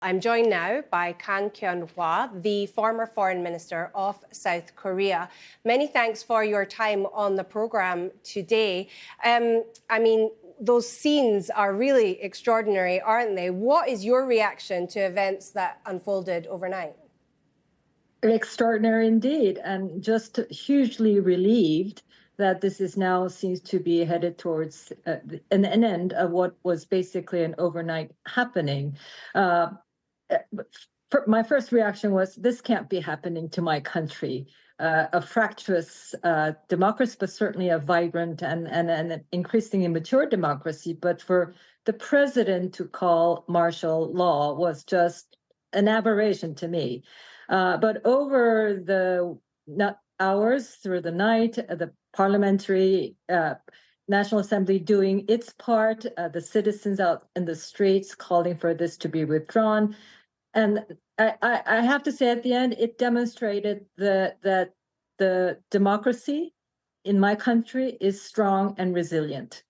I'm joined now by Kyung-wha, the former Foreign Minister of South Korea. Many thanks for your time on the programme today. Those scenes are really extraordinary, aren't they? What is your reaction to events that unfolded overnight? Extraordinary indeed, and just hugely relieved that this is now seems to be headed towards an end of what was basically an overnight happening. My first reaction was, this can't be happening to my country, a fractious democracy, but certainly a vibrant and an increasingly mature democracy. But for the president to call martial law was just an aberration to me. But over the hours through the night, the parliamentary National Assembly doing its part, the citizens out in the streets calling for this to be withdrawn. And I have to say, at the end, it demonstrated that the democracy in my country is strong and resilient.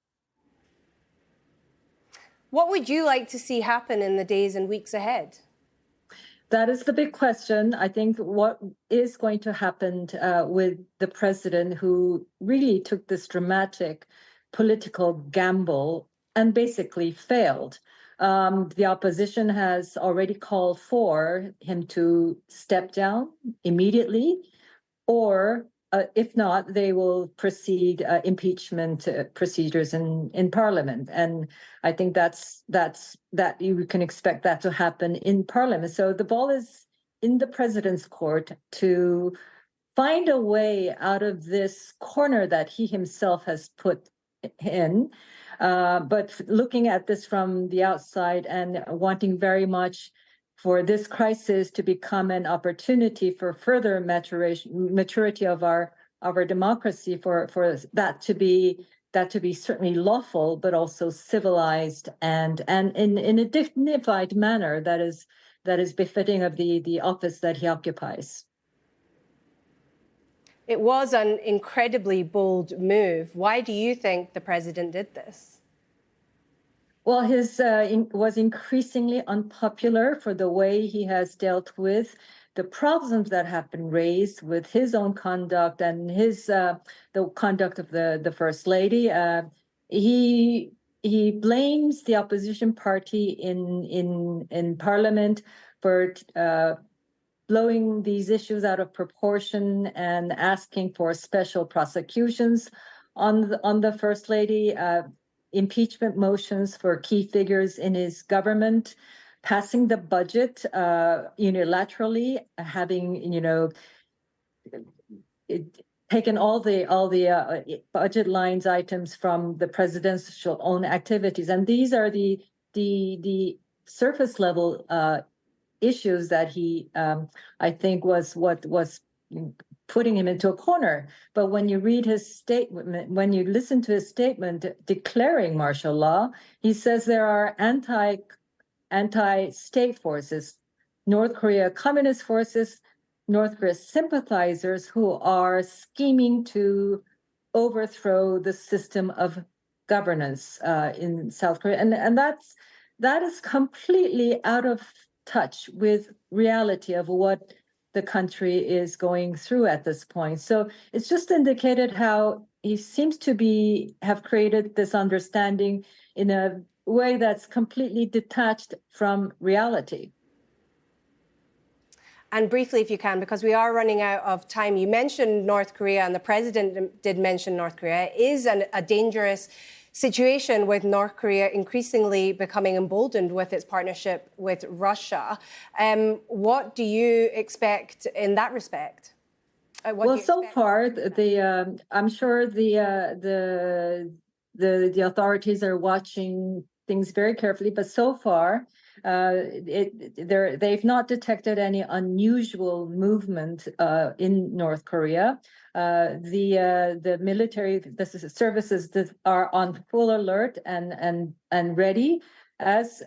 What would you like to see happen in the days and weeks ahead? That is the big question. I think what is going to happen with the president, who really took this dramatic political gamble and basically failed. The opposition has already called for him to step down immediately, or if not, they will proceed impeachment procedures in Parliament. And I think that you can expect that to happen in Parliament. So the ball is in the president's court to find a way out of this corner that he himself has put in. But looking at this from the outside and wanting very much for this crisis to become an opportunity for further maturity of our democracy, for that to be certainly lawful, but also civilized and in a dignified manner that is befitting of the office that he occupies. It was an incredibly bold move. Why do you think the president did this? Well, his was increasingly unpopular for the way he has dealt with the problems that have been raised with his own conduct and the conduct of the First Lady. He blames the opposition party in Parliament for blowing these issues out of proportion and asking for special prosecutions on the First Lady, impeachment motions for key figures in his government, passing the budget unilaterally, having taken all the budget lines items from the presidential own activities, and these are the surface level issues that he I think was what was putting him into a corner. But when you read his statement, when you listen to his statement declaring martial law, he says there are anti-state forces, North Korea communist forces, North Korea sympathizers who are scheming to overthrow the system of governance in South Korea. And that is completely out of touch with reality of what the country is going through at this point. So it's just indicated how he seems to have created this understanding in a way that's completely detached from reality. And briefly, if you can, because we are running out of time, you mentioned North Korea, and the president did mention North Korea. It is a dangerous situation with North Korea increasingly becoming emboldened with its partnership with Russia. What do you expect in that respect? Well, so far, I'm sure the authorities are watching things very carefully, but so far, they've not detected any unusual movement in North Korea. The military, the services that are on full alert and ready, as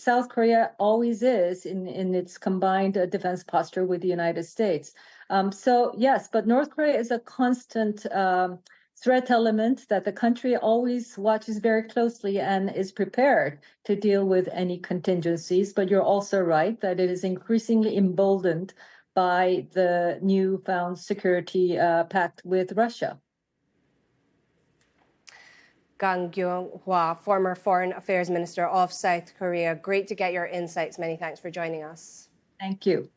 South Korea always is in its combined defense posture with the United States. So yes, but North Korea is a constant threat element that the country always watches very closely and is prepared to deal with any contingencies. But you're also right that it is increasingly emboldened by the newfound security pact with Russia. Kyung-wha, former Foreign Affairs Minister of South Korea. Great to get your insights. Many thanks for joining us. Thank you.